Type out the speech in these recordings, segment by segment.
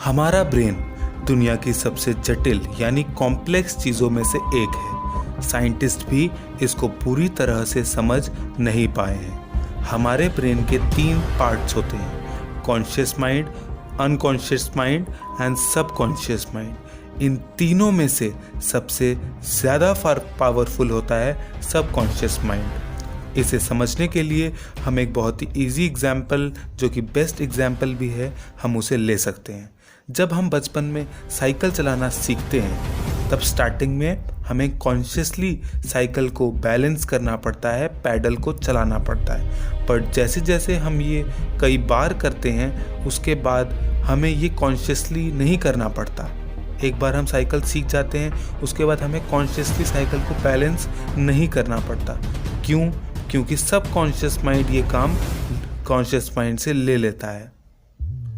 हमारा ब्रेन दुनिया की सबसे जटिल यानी कॉम्प्लेक्स चीज़ों में से एक है। साइंटिस्ट भी इसको पूरी तरह से समझ नहीं पाए हैं। हमारे ब्रेन के 3 पार्ट्स होते हैं: conscious mind, unconscious mind and subconscious mind. इन तीनों में से सबसे ज़्यादा पावरफुल होता है सबकॉन्शियस माइंड। इसे समझने के लिए हम एक बहुत ही इजी एग्जाम्पल, जो कि बेस्ट एग्जाम्पल भी है, हम उसे ले सकते हैं। जब हम बचपन में साइकिल चलाना सीखते हैं तब स्टार्टिंग में हमें कॉन्शियसली साइकिल को बैलेंस करना पड़ता है, पैडल को चलाना पड़ता है। पर जैसे जैसे हम ये कई बार करते हैं उसके बाद हमें ये कॉन्शियसली नहीं करना पड़ता। एक बार हम साइकिल सीख जाते हैं उसके बाद हमें कॉन्शियसली साइकिल को बैलेंस नहीं करना पड़ता। क्यों? क्योंकि सबकॉन्शियस माइंड ये काम कॉन्शियस माइंड से ले लेता है।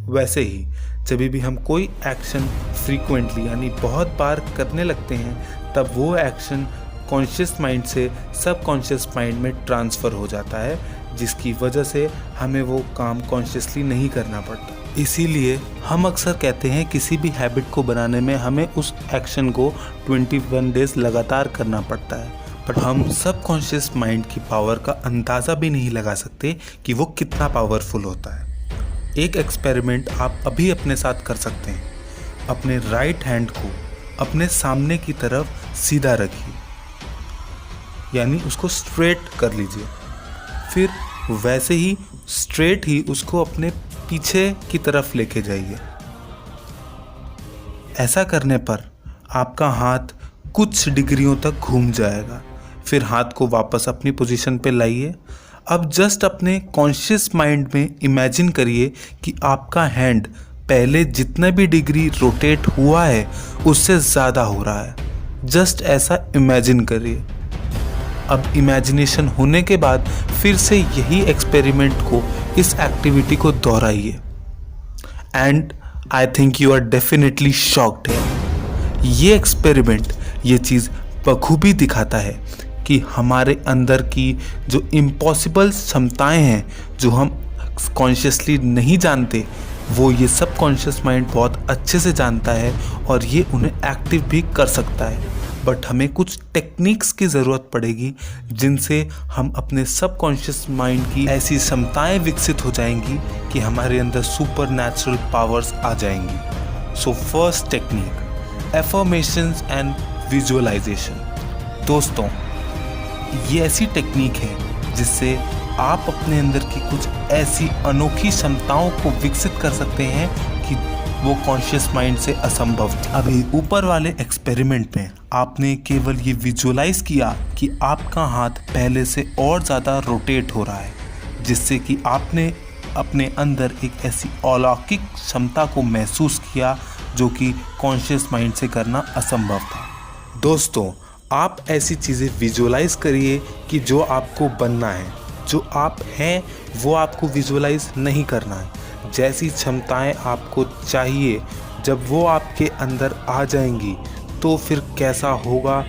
वैसे ही जब भी हम कोई एक्शन फ्रीक्वेंटली यानी बहुत बार करने लगते हैं तब वो एक्शन कॉन्शियस माइंड से सबकॉन्शियस माइंड में ट्रांसफ़र हो जाता है, जिसकी वजह से हमें वो काम कॉन्शियसली नहीं करना पड़ता। इसीलिए हम अक्सर कहते हैं किसी भी हैबिट को बनाने में हमें उस एक्शन को 21 डेज लगातार करना पड़ता है, पर हम सबकॉन्शियस माइंड की पावर का अंदाज़ा भी नहीं लगा सकते कि वो कितना पावरफुल होता है। एक एक्सपेरिमेंट आप अभी अपने साथ कर सकते हैं। अपने राइट हैंड को अपने सामने की तरफ सीधा रखिए, यानी उसको स्ट्रेट कर लीजिए। फिर वैसे ही स्ट्रेट ही उसको अपने पीछे की तरफ लेके जाइए। ऐसा करने पर आपका हाथ कुछ डिग्रियों तक घूम जाएगा। फिर हाथ को वापस अपनी पोजीशन पे लाइए। अब जस्ट अपने कॉन्शियस माइंड में इमेजिन करिए कि आपका हैंड पहले जितने भी डिग्री रोटेट हुआ है उससे ज़्यादा हो रहा है। जस्ट ऐसा इमेजिन करिए। अब इमेजिनेशन होने के बाद फिर से यही एक्सपेरिमेंट को, इस एक्टिविटी को दोहराइए। And I think you are definitely shocked है। ये एक्सपेरिमेंट ये चीज़ बखूबी दिखाता है कि हमारे अंदर की जो इम्पॉसिबल क्षमताएं हैं, जो हम कॉन्शियसली नहीं जानते, वो ये सबकॉन्शियस माइंड बहुत अच्छे से जानता है और ये उन्हें एक्टिव भी कर सकता है। बट हमें कुछ टेक्निक्स की ज़रूरत पड़ेगी जिनसे हम अपने सबकॉन्शियस माइंड की ऐसी क्षमताएं विकसित हो जाएंगी कि हमारे अंदर सुपर नेचुरल पावर्स आ जाएंगी। So first technique, affirmations and visualisation. दोस्तों, ये ऐसी टेक्निक है जिससे आप अपने अंदर की कुछ ऐसी अनोखी क्षमताओं को विकसित कर सकते हैं कि वो कॉन्शियस माइंड से असंभव थी। अभी ऊपर वाले एक्सपेरिमेंट में आपने केवल ये विजुअलाइज किया कि आपका हाथ पहले से और ज़्यादा रोटेट हो रहा है, जिससे कि आपने अपने अंदर एक ऐसी अलौकिक क्षमता को महसूस किया जो कि कॉन्शियस माइंड से करना असंभव था। दोस्तों, आप ऐसी चीज़ें विजुअलाइज करिए कि जो आपको बनना है, जो आप हैं वो आपको विजुअलाइज नहीं करना है। जैसी क्षमताएं आपको चाहिए, जब वो आपके अंदर आ जाएंगी तो फिर कैसा होगा,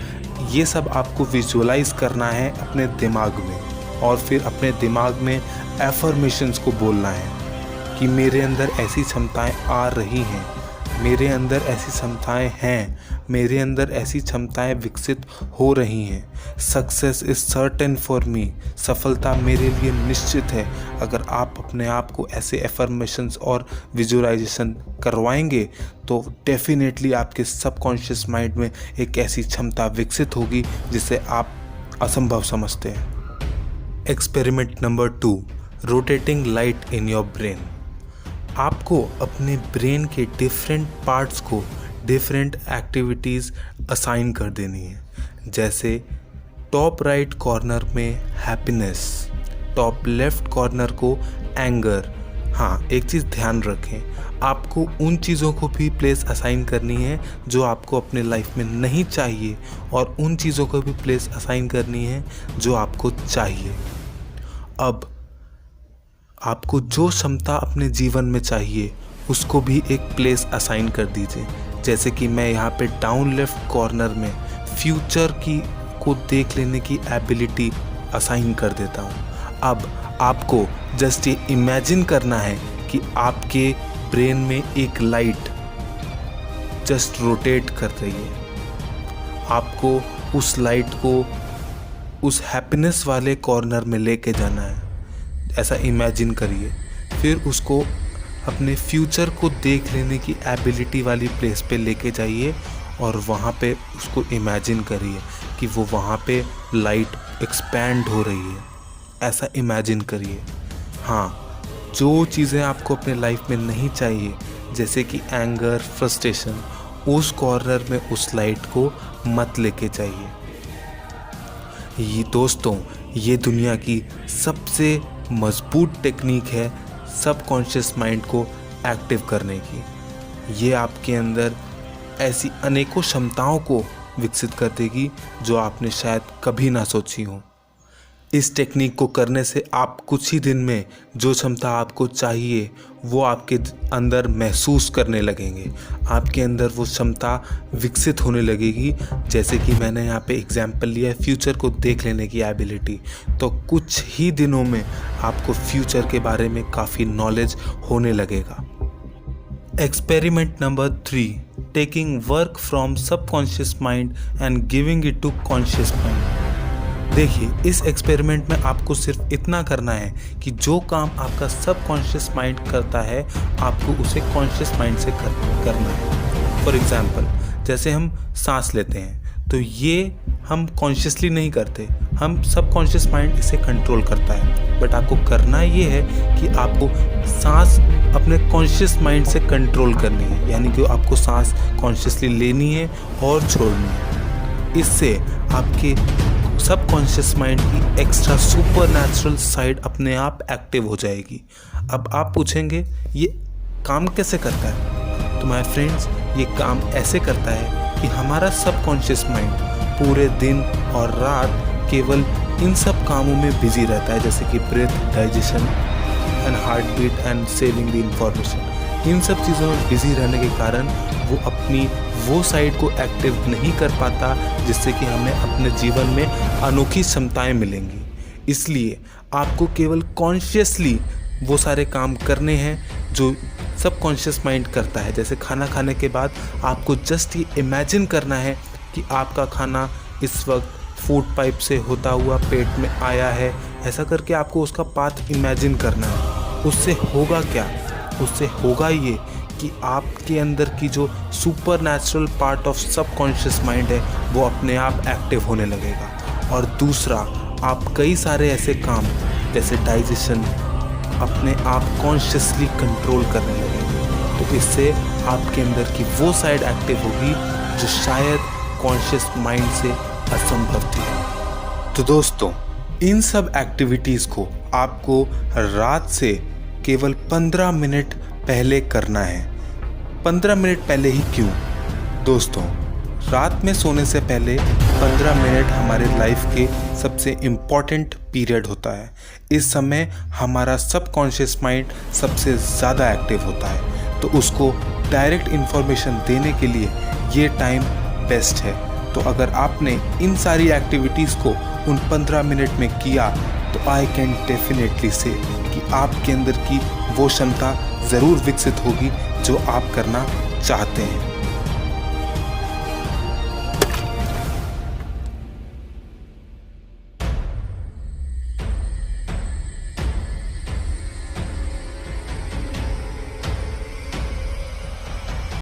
ये सब आपको विजुअलाइज करना है अपने दिमाग में। और फिर अपने दिमाग में एफर्मेशंस को बोलना है कि मेरे अंदर ऐसी क्षमताएं आ रही हैं, मेरे अंदर ऐसी क्षमताएं हैं, मेरे अंदर ऐसी क्षमताएं विकसित हो रही हैं। Success is certain for me. सफलता मेरे लिए निश्चित है। अगर आप अपने आप को ऐसे एफर्मेशंस और विजुअलाइजेशन करवाएंगे तो डेफिनेटली आपके सबकॉन्शियस माइंड में एक ऐसी क्षमता विकसित होगी जिसे आप असंभव समझते हैं। Experiment number 2, rotating light in your brain. आपको अपने ब्रेन के डिफरेंट पार्ट्स को डिफरेंट एक्टिविटीज़ असाइन कर देनी है। जैसे टॉप राइट कॉर्नर में हैप्पीनेस, टॉप लेफ्ट कॉर्नर को एंगर। हाँ, एक चीज़ ध्यान रखें, आपको उन चीज़ों को भी प्लेस असाइन करनी है जो आपको अपने लाइफ में नहीं चाहिए, और उन चीज़ों को भी प्लेस असाइन करनी है जो आपको चाहिए। अब आपको जो क्षमता अपने जीवन में चाहिए उसको भी एक प्लेस असाइन कर दीजिए। जैसे कि मैं यहाँ पे डाउन लेफ्ट कॉर्नर में फ्यूचर की को देख लेने की एबिलिटी असाइन कर देता हूँ। अब आपको जस्ट ये इमेजिन करना है कि आपके ब्रेन में एक लाइट जस्ट रोटेट कर रही है। आपको उस लाइट को उस हैप्पीनेस वाले कॉर्नर में लेके जाना है, ऐसा इमेजिन करिए। फिर उसको अपने फ्यूचर को देख लेने की एबिलिटी वाली प्लेस पे लेके जाइए और वहाँ पे उसको इमेजिन करिए कि वो वहाँ पे लाइट एक्सपैंड हो रही है, ऐसा इमेजिन करिए। हाँ, जो चीज़ें आपको अपने लाइफ में नहीं चाहिए जैसे कि एंगर, फ्रस्ट्रेशन, उस कॉर्नर में उस लाइट को मत लेके जाइए। ये दोस्तों, ये दुनिया की सबसे मजबूत टेक्निक है सबकॉन्शियस माइंड को एक्टिव करने की। ये आपके अंदर ऐसी अनेकों क्षमताओं को विकसित कर देगी जो आपने शायद कभी ना सोची हो। इस टेक्निक को करने से आप कुछ ही दिन में जो क्षमता आपको चाहिए वो आपके अंदर महसूस करने लगेंगे। आपके अंदर वो क्षमता विकसित होने लगेगी। जैसे कि मैंने यहाँ पे एग्जाम्पल लिया है फ्यूचर को देख लेने की एबिलिटी, तो कुछ ही दिनों में आपको फ्यूचर के बारे में काफ़ी नॉलेज होने लगेगा। Experiment number 3, taking work from subconscious mind and giving it to conscious mind. देखिए, इस एक्सपेरिमेंट में आपको सिर्फ इतना करना है कि जो काम आपका सबकॉन्शियस माइंड करता है आपको उसे कॉन्शियस माइंड से करना है। फॉर एग्जांपल, जैसे हम सांस लेते हैं तो ये हम कॉन्शियसली नहीं करते, हम सबकॉन्शियस माइंड इसे कंट्रोल करता है। बट आपको करना ये है कि आपको सांस अपने कॉन्शियस माइंड से कंट्रोल करनी है, यानी कि आपको सांस कॉन्शियसली लेनी है और छोड़नी है। इससे आपके सबकॉन्शियस माइंड की एक्स्ट्रा सुपर नेचुरल साइड अपने आप एक्टिव हो जाएगी। अब आप पूछेंगे ये काम कैसे करता है? तो माय फ्रेंड्स, ये काम ऐसे करता है कि हमारा सबकॉन्शियस माइंड पूरे दिन और रात केवल इन सब कामों में बिजी रहता है, जैसे कि breath, digestion and heart beat and saving the information. इन सब चीज़ों में बिजी रहने के कारण वो अपनी वो साइड को एक्टिव नहीं कर पाता जिससे कि हमें अपने जीवन में अनोखी क्षमताएं मिलेंगी। इसलिए आपको केवल कॉन्शियसली वो सारे काम करने हैं जो सबकॉन्शियस माइंड करता है। जैसे खाना खाने के बाद आपको जस्ट ये इमेजिन करना है कि आपका खाना इस वक्त फूड पाइप से होता हुआ पेट में आया है। ऐसा करके आपको उसका पाथ इमेजिन करना है। उससे होगा क्या? उससे होगा ये कि आपके अंदर की जो super natural part of subconscious mind है वो अपने आप एक्टिव होने लगेगा। और दूसरा, आप कई सारे ऐसे काम जैसे डाइजेशन अपने आप कॉन्शियसली कंट्रोल करने लगेंगे। तो इससे आपके अंदर की वो साइड एक्टिव होगी जो शायद कॉन्शियस माइंड से असंभव थी। तो दोस्तों, इन सब एक्टिविटीज़ को आपको रात से केवल 15 मिनट पहले करना है। 15 मिनट पहले ही क्यों? दोस्तों, रात में सोने से पहले 15 मिनट हमारे लाइफ के सबसे इम्पॉर्टेंट पीरियड होता है। इस समय हमारा सबकॉन्शियस माइंड सबसे ज़्यादा एक्टिव होता है, तो उसको डायरेक्ट इन्फॉर्मेशन देने के लिए ये टाइम बेस्ट है। तो अगर आपने इन सारी एक्टिविटीज़ को उन 15 मिनट में किया तो आई कैन डेफिनेटली से कि आपके अंदर की वो क्षमता ज़रूर विकसित होगी जो आप करना चाहते हैं।